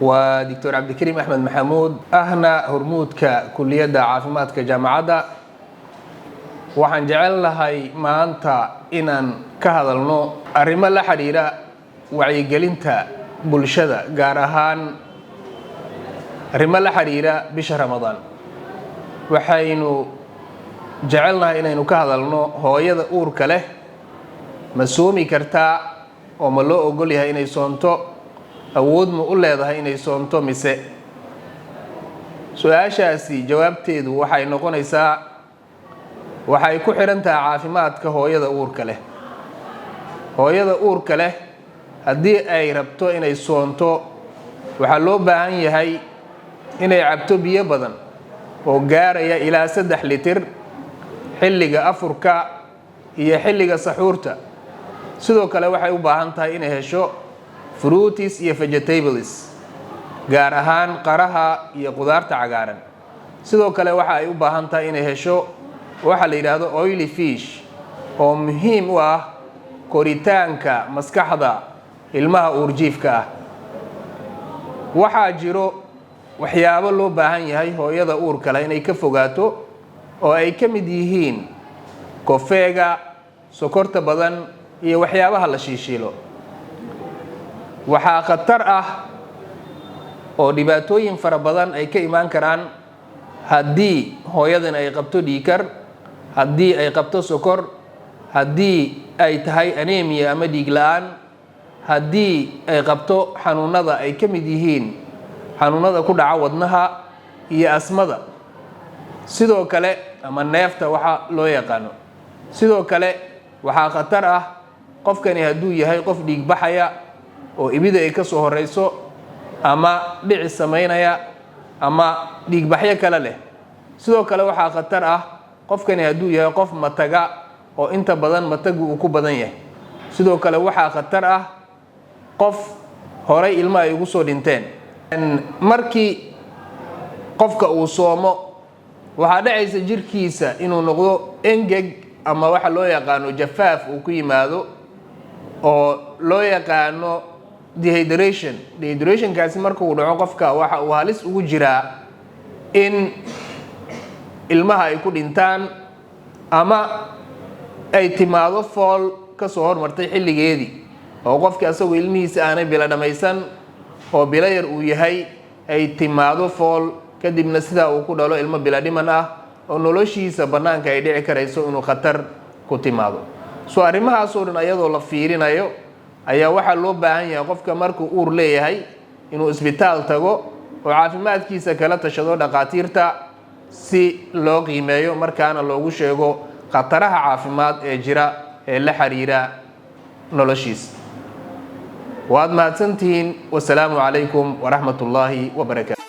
ودكتور عبد الكريم أحمد محمود أهنا هرمودك كلية عافيمادك جامعة waxaan jecel lahay maanta inaan ka hadalno arrimo la xiriira wacyigelinta bulshada gaar ahaan arrimo la xiriira bisha Ramadaan waxaynu jecelnahay inaynu ka hadalno hooyada uurka leh ma soomi kartaa oo ma loo ogol yahay inay soonto awood ma u leedahay inay soonto mise su'aashaasi jawaabteedu waxay noqonaysaa waxay ku xiran tahay caafimaadka hooyada uurka leh. Hooyada uurka leh haddii ay rabto inay soonto waxaa loo baahan yahay inay cabto biyo badan oo gaaraya ilaa 3 litir xilliga afurka iyo xilliga saxuurta. Sidoo kale waxay u baahan tahay inay hesho fruits iyo vegetables gaar ahaan qaraha iyo qudaarta cagaaran. Sidoo kale waxa ay u baahan tahay inay hesho waxa la yiraahdo oily fish oo muhiim u ah koritaanka maskaxda ilmaha uurjiifka ah. Waxaa jiro waxyaabo loo baahan yahay hooyada uurka leh inay ka fogaato oo ay ka mid yihiin kofeega, sokorta badan iyo waxyaabaha la shiishiilo. Waxaa khatar ah oo dhibaatooyin fara badan ay ka imaan karaan haddii hooyadan ay qabto dhiigkar, haddii ay qabto sokor, haddii ay tahay anemia ama dhiig la'aan, haddii ay qabto xanuunada ay ka mid yihiin xanuunada ku dhaca wadnaha iyo asmada, sidoo kale ama neefta waxa loo yaqaano. Sidoo kale waxaa khatar ah qofkani hadduu yahay qof dhiig baxaya oo ibida ay ka soo horeyso ama dhici sameynaya ama dhiig baxyo kale leh. Sidoo kale waxaa khatar ah qofkani hadduu yahay qof mataga oo inta badan matagu uu ku badan yahay. Sidoo kale waxaa khatar ah qof horay ilma ay ugu soo dhinteen. Markii qofka uu soomo waxaa dhacaysa jirkiisa inuu noqdo engeg ama waxa loo yaqaano jafaaf uu ku yimaado oo loo yaqaano dehydration. Dehydrationkaasi marka uu dhaco qofka waxa uu halis ugu jiraa in ilmaha ay ku dhintaan ama ay timaado fool ka soo hormartay xilligeedii oo qofkii asagoo ilmihiisa aanay bila dhamaysan oo bila yar uu yahay ay timaado fool kadibna sidaa uu ku dhalo ilmo bila dhiman ah oo noloshiisa bannaanka ay dhici karayso inuu khatar ku timaado. So arrimahaasoo dhan ayadoo la fiirinayo ayaa waxaa loo baahan yahay qofka markuu uur leeyahay inuu isbitaal tago oo caafimaadkiisa kala tashado dhaqaatiirta si loo qiimeeyo markaana loogu sheego khataraha caafimaad ee jira ee la xiriira noloshiisa. waad mahadsantihiin. Wassalaamu calaykum waraxmatullaahi wabarakaatu.